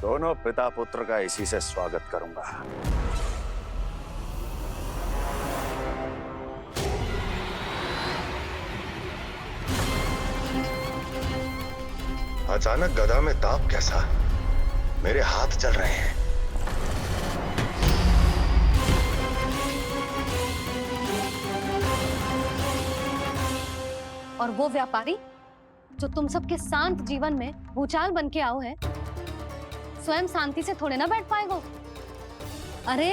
दोनों पिता पुत्र का इसी से स्वागत करूंगा। अचानक गदा में ताप कैसा? मेरे हाथ जल रहे हैं। और वो व्यापारी जो तुम सबके शांत जीवन में भूचाल बन के आओ है, स्वयं शांति से थोड़े ना बैठ पाएगा। अरे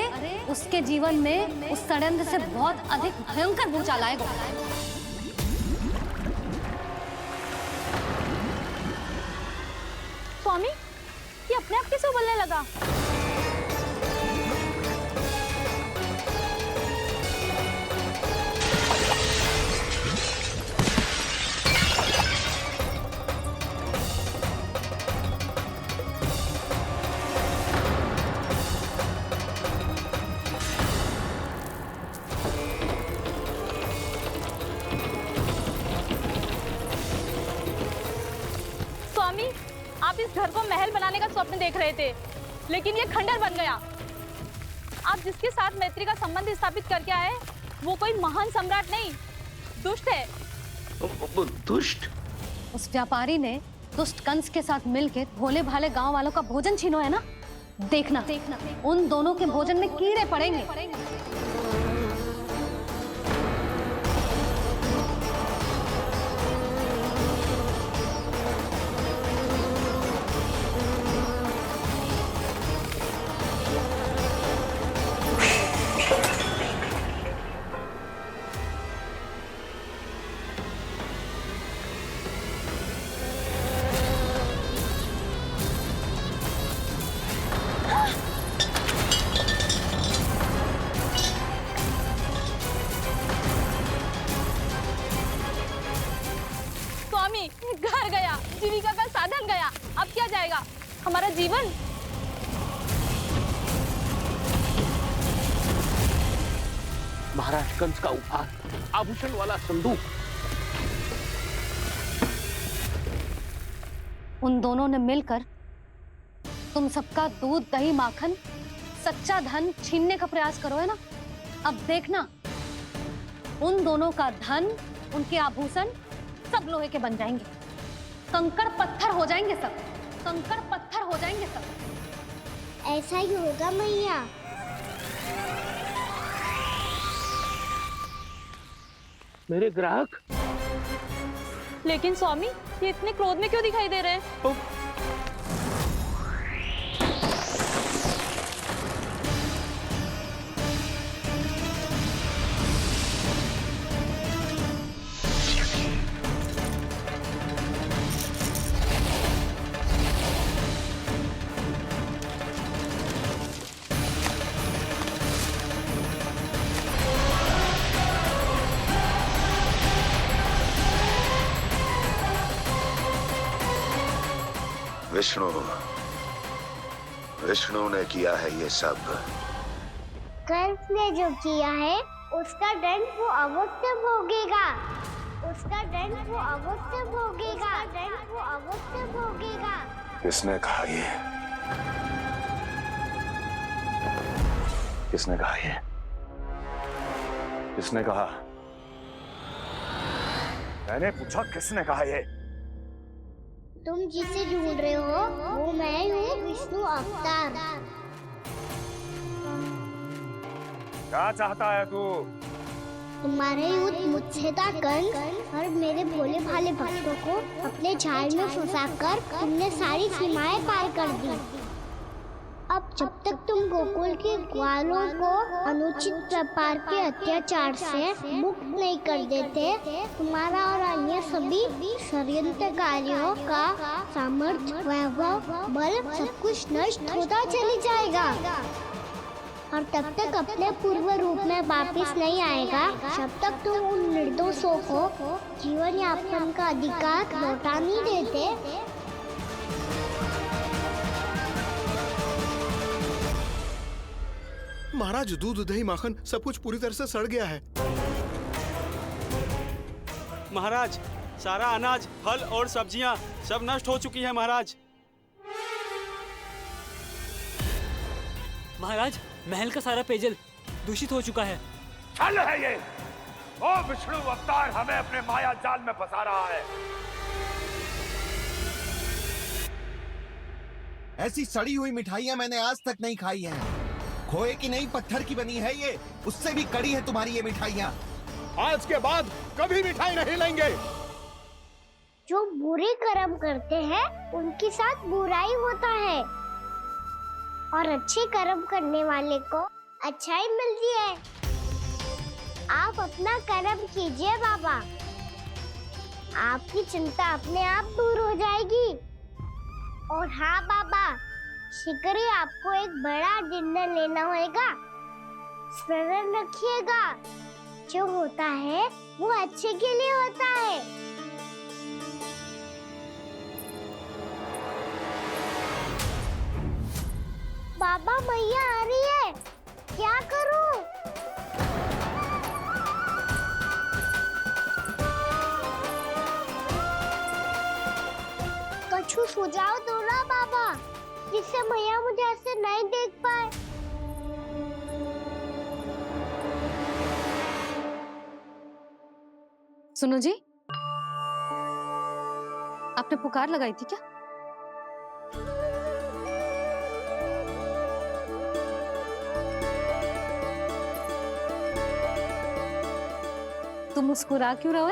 उसके जीवन में उस षड्यंत्र से बहुत अधिक भयंकर भूचाल आएगा। स्वामी, ये अपने आप कैसे उबलने लगा? स्वामी, आप इस घर को महल बनाने का स्वप्न देख रहे थे, लेकिन ये खंडर बन गया। आप जिसके साथ मैत्री का संबंध स्थापित करके आए, वो कोई महान सम्राट नहीं, दुष्ट है। दुष्ट? उस व्यापारी ने दुष्ट कंस के साथ मिलकर भोले भाले गांव वालों का भोजन छीनो है ना। देखना उन दोनों के भोजन में कीड़े पड़ेंगे। घर गया, जीविका का साधन गया, अब क्या जाएगा हमारा जीवन? महाराज कंस का उपहार, आभूषण वाला संदूक। उन दोनों ने मिलकर तुम सबका दूध दही माखन सच्चा धन छीनने का प्रयास करो है ना। अब देखना उन दोनों का धन, उनके आभूषण सब लोहे के बन जाएंगे, कंकड़ पत्थर हो जाएंगे सब, कंकड़ पत्थर हो जाएंगे सब। ऐसा ही होगा मैया। मेरे ग्राहक। लेकिन स्वामी, ये इतने क्रोध में क्यों दिखाई दे रहे हैं? विष्णु ने किया है ये सब। कंस ने जो किया है उसका दंड वो अवश्य भोगेगा, उसका दंड वो अवश्य भोगेगा, दंड वो अवश्य भोगेगा। किसने कहा ये? किसने कहा ये? किसने कहा? मैंने पूछा किसने कहा ये? तुम जिसे ढूंढ रहे हो वो मैं हूँ, विष्णु अवतार। क्या चाहता है तू? तुम्हारे युद्ध मुझसे था कंस, और मेरे भोले भाले भक्तों को अपने जाल में फंसाकर तुमने सारी सीमाएं पार कर दी। अब जब तक तुम गोकुल के ग्वालों को अनुचित प्रकार के अत्याचार से मुक्त नहीं कर देते, तुम्हारा और अन्य सभी षड्यंत्रकारियों का सामर्थ्य, वैभव, बल सब कुछ नष्ट होता चली जाएगा, और तब तक अपने पूर्व रूप में वापस नहीं आएगा जब तक तुम उन निर्दोषों को जीवन यापन का अधिकार लौटा नहीं देते। महाराज, दूध दही माखन सब कुछ पूरी तरह से सड़ गया है। महाराज, सारा अनाज, फल और सब्जियां सब नष्ट हो चुकी है महाराज। महाराज, महल का सारा पेयजल दूषित हो चुका है। छल है ये। ओ विष्णु अवतार हमें अपने माया जाल में फंसा रहा है। ऐसी सड़ी हुई मिठाइयाँ मैंने आज तक नहीं खाई हैं। खोए की नहीं, पत्थर की बनी है ये। उससे भी कड़ी है तुम्हारी ये मिठाइयाँ। आज के बाद कभी मिठाई नहीं लेंगे। जो बुरे कर्म करते हैं उनके साथ बुराई होता है और अच्छे कर्म करने वाले को अच्छाई मिलती है। आप अपना कर्म कीजिए बाबा, आपकी चिंता अपने आप दूर हो जाएगी। और हाँ बाबा, शीघ्र ही आपको एक बड़ा डिनर लेना होगा। स्मरण रखिएगा, जो होता है वो अच्छे के लिए होता है। बाबा, मैया आ रही है, क्या करूं? कछु सुझाव दो ना बाबा, जिससे मैया मुझे ऐसे नहीं देख पाए। सुनो जी, आपने पुकार लगाई थी क्या? तुम मुस्कुरा क्यों रहे हो?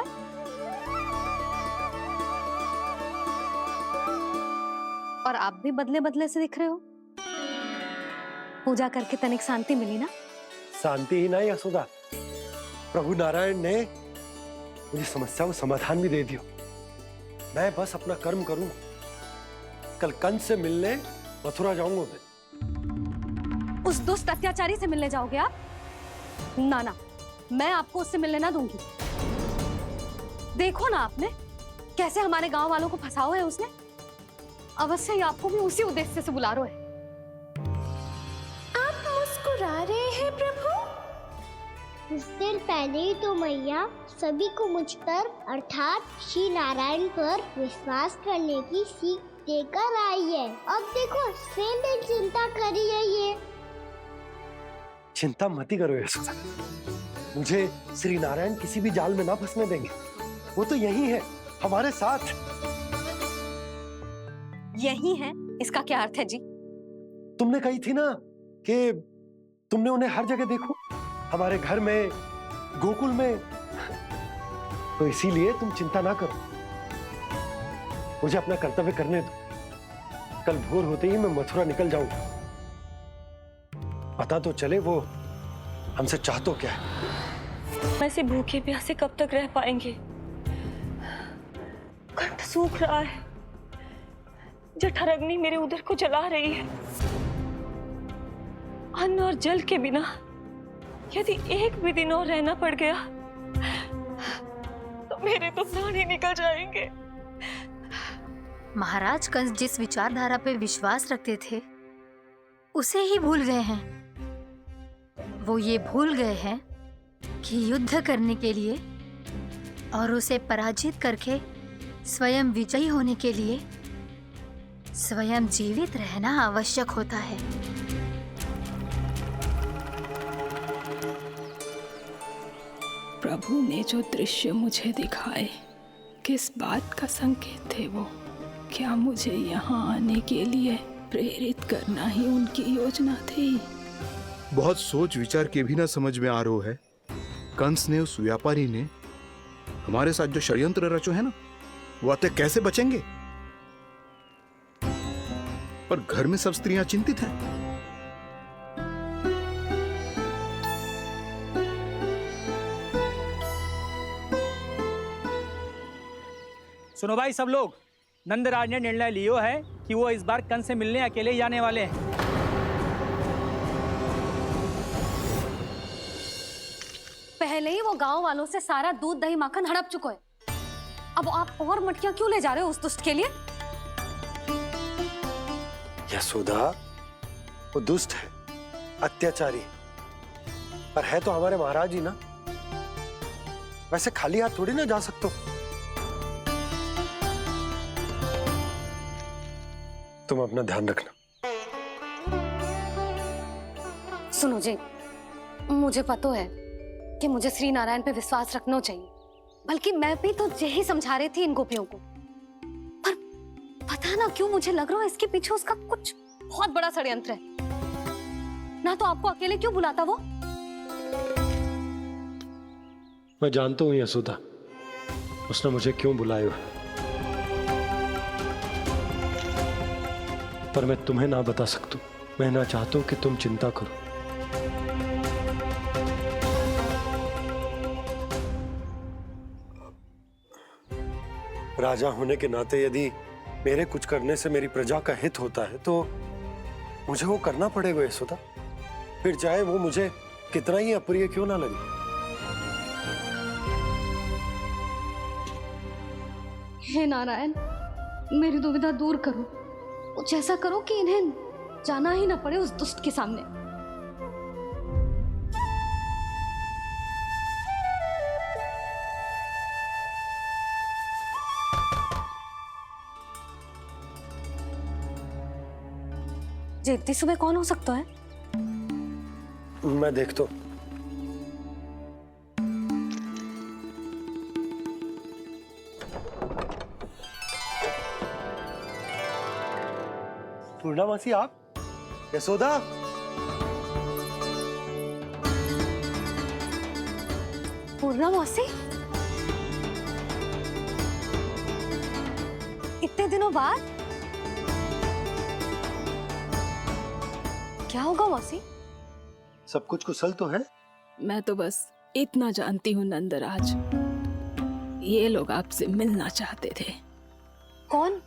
और आप भी बदले बदले से दिख रहे हो। पूजा करके तनिक शांति मिली ना? शांति ही नहीं यशोदा, प्रभु नारायण ने मुझे समस्या को समाधान भी दे दिया। मैं बस अपना कर्म करूं। कल कंस से मिलने मथुरा जाऊंगा मैं। उस दुष्ट अत्याचारी से मिलने जाओगे आप? ना ना, मैं आपको उससे मिलने ना दूंगी। देखो ना आपने कैसे हमारे गांव वालों को फंसाओ है उसने। अवश्य ही आपको भी उसी उद्देश्य से बुला रहा है। आप मुस्कुरा रहे हैं प्रभु? कुछ देर पहले ही तो मैया सभी को मुझ पर अर्थात श्री नारायण पर विश्वास करने की सीख देकर आई है। अब देखो स्वयं चिंता करी है ये। चिंता मत ही करो यशोदा, मुझे श्री नारायण किसी भी जाल में ना फंसने देंगे। वो तो यही है, हमारे साथ। यही है, इसका क्या अर्थ है जी? तुमने कही थी ना कि तुमने उन्हें हर जगह देखो, हमारे घर में, गोकुल में। तो इसीलिए तुम चिंता ना करो, मुझे अपना कर्तव्य करने दो। कल भोर होते ही मैं मथुरा निकल जाऊंगा। पता तो चले वो हमसे चाहतो क्या है। ऐसे भूखे प्यासे कब तक रह पाएंगे? कंठ सूख रहा है, जठराग्नि मेरे उदर को जला रही है। अन्न और जल के बिना यदि एक भी दिन और रहना पड़ गया तो मेरे तो प्राण ही निकल जाएंगे। महाराज कंस जिस विचारधारा पे विश्वास रखते थे उसे ही भूल गए हैं। वो ये भूल गए हैं कि युद्ध करने के लिए और उसे पराजित करके स्वयं विजयी होने के लिए स्वयं जीवित रहना आवश्यक होता है। प्रभु ने जो दृश्य मुझे दिखाए, किस बात का संकेत थे वो? क्या मुझे यहाँ आने के लिए प्रेरित करना ही उनकी योजना थी? बहुत सोच विचार के भी ना समझ में आ रहा है। कंस ने, उस व्यापारी ने हमारे साथ जो षड्यंत्र रचो है ना, वो आते कैसे बचेंगे? पर घर में सब स्त्रियां चिंतित हैं। सुनो भाई सब लोग, नंदराज ने निर्णय लियो है कि वो इस बार कंस से मिलने अकेले जाने वाले हैं। पहले ही वो गांव वालों से सारा दूध दही माखन हड़प चुका है। अब आप और मटकियां क्यों ले जा रहे हो उस दुष्ट के लिए? यशोदा, वो दुष्ट है, अत्याचारी, पर है तो हमारे महाराज ही ना। वैसे खाली हाथ थोड़ी ना जा सकते हो। तुम अपना ध्यान रखना। सुनो जी, मुझे पता है कि मुझे श्री नारायण पे विश्वास रखना चाहिए, बल्कि मैं भी तो यही समझा रही थी इन गोपियों को। पर पता ना क्यों मुझे लग रहा है इसके पीछे उसका कुछ बहुत बड़ा षड्यंत्र है। ना तो आपको अकेले क्यों बुलाता वो? मैं जानता हूँ यशोदा, उसने मुझे क्यों बुलाया है, पर मैं तुम्हें ना बता सकता। मैं ना चाहता हूं कि तुम चिंता करो। राजा होने के नाते यदि मेरे कुछ करने से मेरी प्रजा का हित होता है तो मुझे वो करना पड़ेगा यशोदा, फिर चाहे वो मुझे कितना ही अप्रिय क्यों ना लगे। हे नारायण, मेरी दुविधा दूर करो। कुछ ऐसा करो कि इन्हें जाना ही ना पड़े उस दुष्ट के सामने। जी इतनी सुबह कौन हो सकता है? मैं देखता हूं। पूर्णामासी, आप? यशोदा, पूर्णामासी, इतने दिनों बाद? क्या होगा मौसी? सब कुछ कुशल तो है? मैं तो बस इतना जानती हूँ नंदराज, ये लोग आपसे मिलना चाहते थे। कौन?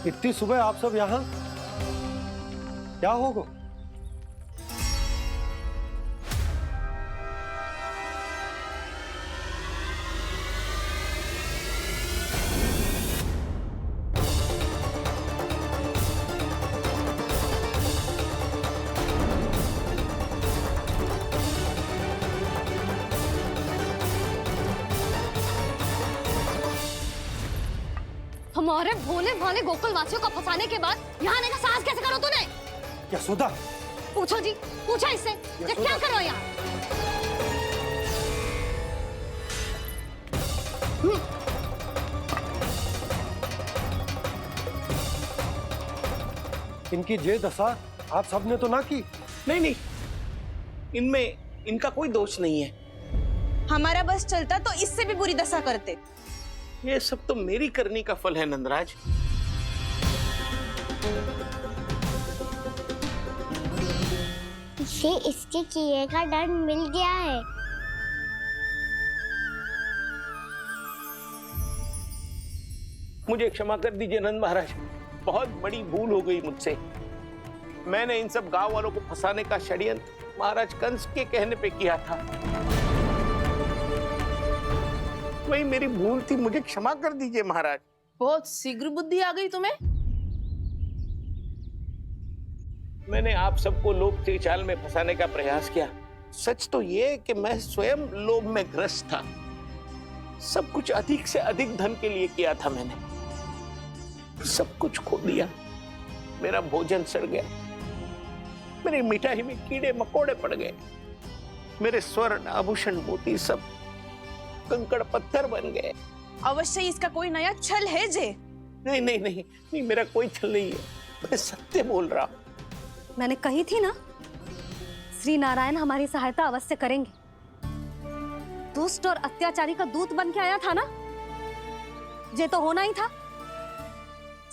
इतनी सुबह आप सब यहाँ? क्या होगा? हमारे भोले भाले गोकुल वासियों को फंसाने के बाद यहाँ आने का साहस कैसे करो तूने? यशोदा, पूछो जी, पूछो इससे, ये क्या करो यहाँ? इनकी ये दशा आप सबने तो ना की? नहीं नहीं, इनमें इनका कोई दोष नहीं है। हमारा बस चलता तो इससे भी बुरी दशा करते। ये सब तो मेरी करनी का फल है नंदराज। इसे इसके किए का दंड मिल गया है। मुझे क्षमा कर दीजिए नंद महाराज, बहुत बड़ी भूल हो गई मुझसे। मैंने इन सब गांव वालों को फंसाने का षड्यंत्र महाराज कंस के कहने पे किया था। वही मेरी भूल थी, मुझे क्षमा कर दीजिए महाराज। बहुत शीघ्र बुद्धि आ गई तुम्हें। मैंने आप सबको लोभ के चाल में फंसाने का प्रयास किया। सच तो ये कि मैं स्वयं लोभ में ग्रस्त था। सब कुछ अधिक से अधिक धन के लिए किया था मैंने। सब कुछ खो दिया। मेरा भोजन सड़ गया, मेरी मिठाई में कीड़े मकोड़े पड़ गए, मेरे स्वर्ण आभूषण मोती सब कंकड़ पत्थर बन गए। अवश्य इसका कोई नया छल है जे। नहीं नहीं नहीं नहीं, मेरा कोई छल नहीं है, मैं सत्य बोल रहा हूं। मैंने कही थी ना, श्री नारायण हमारी सहायता अवश्य करेंगे। दुष्ट और अत्याचारी का दूत बन के आया था ना, ये तो होना ही था।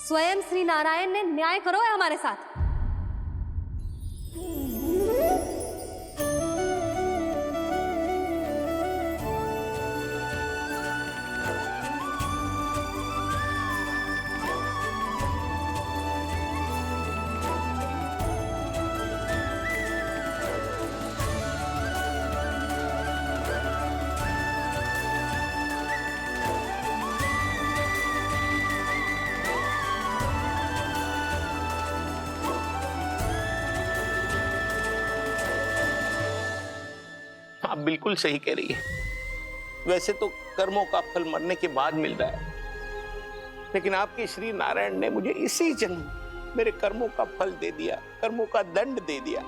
स्वयं श्री नारायण ने न्याय करो है हमारे साथ। बिल्कुल सही कह रही है। वैसे तो कर्मों का फल मरने के बाद मिल रहा है, लेकिन आपके श्री नारायण ने मुझे इसी जन्म मेरे कर्मों का फल दे दिया, कर्मों का दंड दे दिया।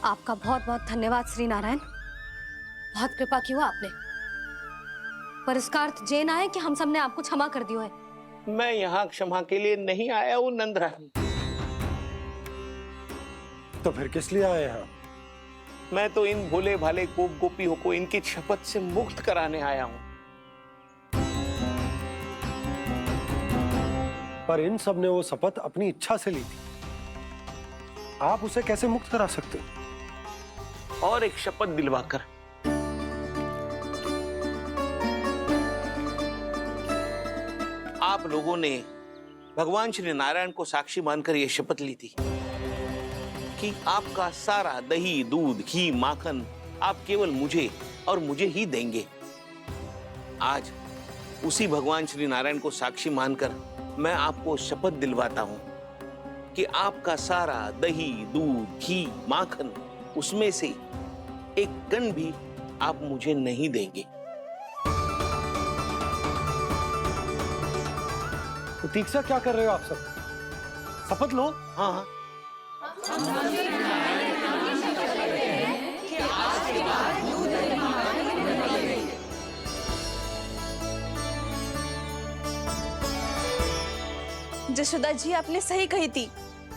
आपका बहुत बहुत धन्यवाद श्री नारायण, बहुत कृपा की हो आपने। पर इसका अर्थ ये ना है कि हम सबने आपको क्षमा कर दियो है। मैं यहाँ क्षमा के लिए नहीं आया हूँ नंदरानी। तो फिर किस लिए आए हैं? मैं तो इन भोले भाले गोप गोपियों को इनकी शपथ से मुक्त कराने आया हूँ। पर इन सब ने वो शपथ अपनी इच्छा से ली थी, आप उसे कैसे मुक्त करा सकते हो? और एक शपथ दिलवाकर। आप लोगों ने भगवान श्री नारायण को साक्षी मानकर यह शपथ ली थी कि आपका सारा दही, दूध, घी, माखन आप केवल मुझे और मुझे ही देंगे। आज उसी भगवान श्री नारायण को साक्षी मानकर मैं आपको शपथ दिलवाता हूं कि आपका सारा दही, दूध, घी, माखन उसमें से एक कण भी आप मुझे नहीं देंगे। प्रतीक्षा क्या कर रहे हो आप सब? शपथ लो। हाँ हाँ। जशोदा जी, आपने सही कही थी।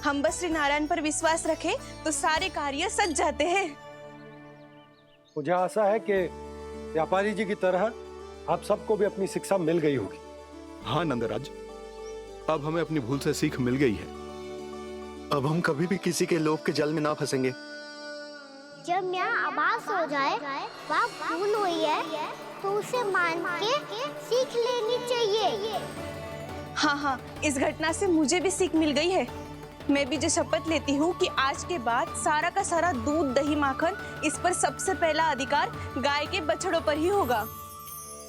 हम बस श्री नारायण पर विश्वास रखें तो सारे कार्य सज जाते हैं। मुझे आशा है कि व्यापारी जी की तरह आप सबको भी अपनी शिक्षा मिल गई होगी। हाँ नंदराज, अब हमें अपनी भूल से सीख मिल गई है। अब हम कभी भी किसी के लोभ के जल में ना फंसेंगे। जब यहाँ आवाज हो जाए वह भूल हुई है तो उसे मान के सीख लेनी चाहिए। हाँ हाँ, इस घटना से मुझे भी सीख मिल गई है। मैं भी जो शपथ लेती हूँ कि आज के बाद सारा का सारा दूध, दही, माखन इस पर सबसे पहला अधिकार गाय के बछड़ों पर ही होगा।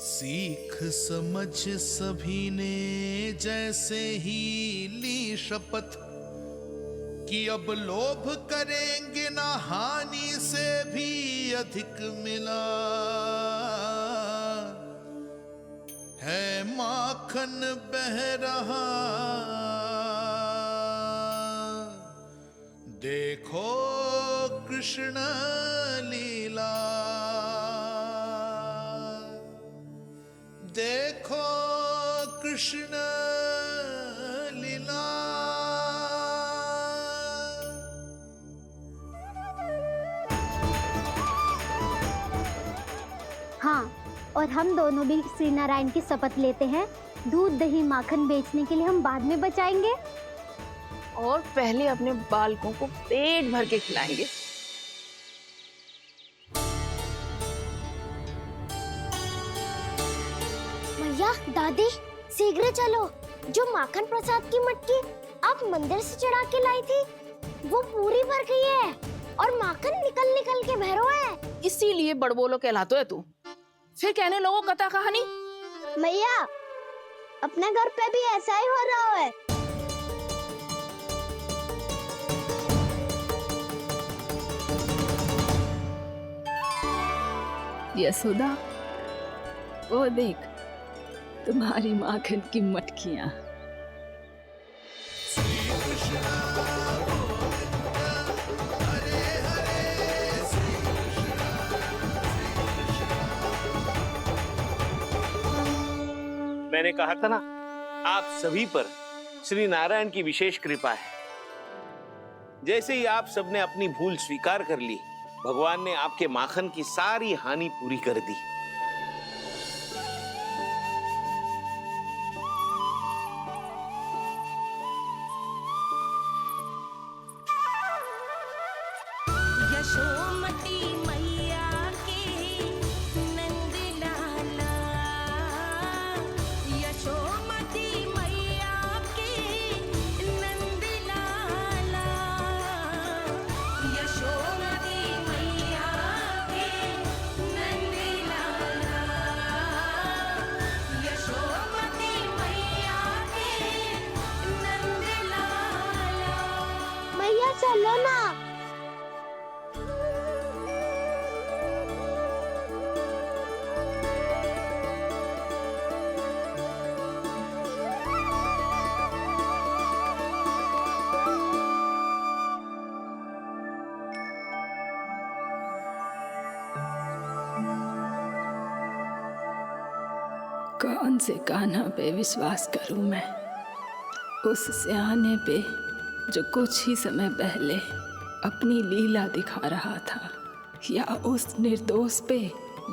सीख समझ सभी ने जैसे ही ली शपथ कि अब लोभ करेंगे ना हानि से भी अधिक मिला है, माखन बह रहा देखो कृष्ण लीला, देखो कृष्ण लीला। हाँ, और हम दोनों भी श्री नारायण की शपथ लेते हैं, दूध, दही, माखन बेचने के लिए हम बाद में बचाएंगे और पहले अपने बालकों को पेट भर के खिलाएंगे। भैया, दादी, शीघ्र चलो। जो माखन प्रसाद की मटकी आप मंदिर से चढ़ा के लाई थी वो पूरी भर गई है और माखन निकल निकल के बह रहा है। इसीलिए बड़बोलो कहलाते है तू। फिर कहने लोगों कथा कहानी। भैया, अपने घर पे भी ऐसा ही हो रहा है। यशोदा, वो देख तुम्हारी माखन की मटकियां। मैंने कहा था ना, आप सभी पर श्री नारायण की विशेष कृपा है। जैसे ही आप सबने अपनी भूल स्वीकार कर ली, भगवान ने आपके माखन की सारी हानि पूरी कर दी। यशोमती मैया के नंद लाला, यशोमती मैया के नंद लाला, यशोमती मैया के नंद लाला। कौन से कान्हा पे विश्वास करूं मैं? उस सियाने पे जो कुछ ही समय पहले अपनी लीला दिखा रहा था, या उस निर्दोष पे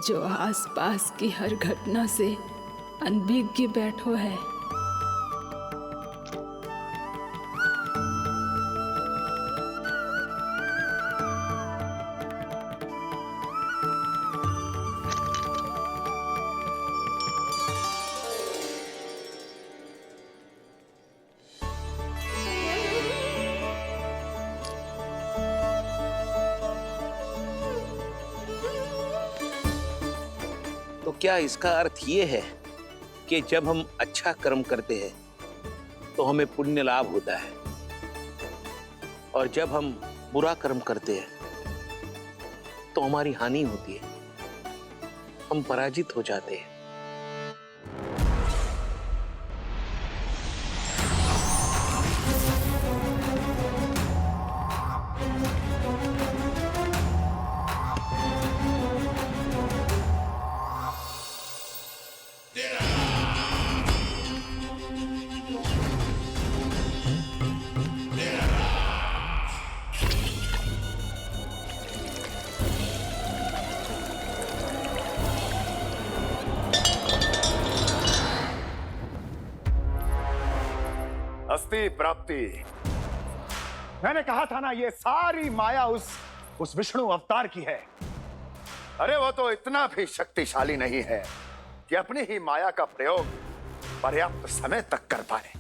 जो आसपास की हर घटना से अनभिज्ञ बैठो है? तो क्या इसका अर्थ ये है कि जब हम अच्छा कर्म करते हैं तो हमें पुण्य लाभ होता है, और जब हम बुरा कर्म करते हैं तो हमारी हानि होती है, हम पराजित हो जाते हैं? अस्थि प्राप्ति। मैंने कहा था ना, ये सारी माया उस विष्णु अवतार की है। अरे वो तो इतना भी शक्तिशाली नहीं है कि अपनी ही माया का प्रयोग पर्याप्त समय तक कर पाए।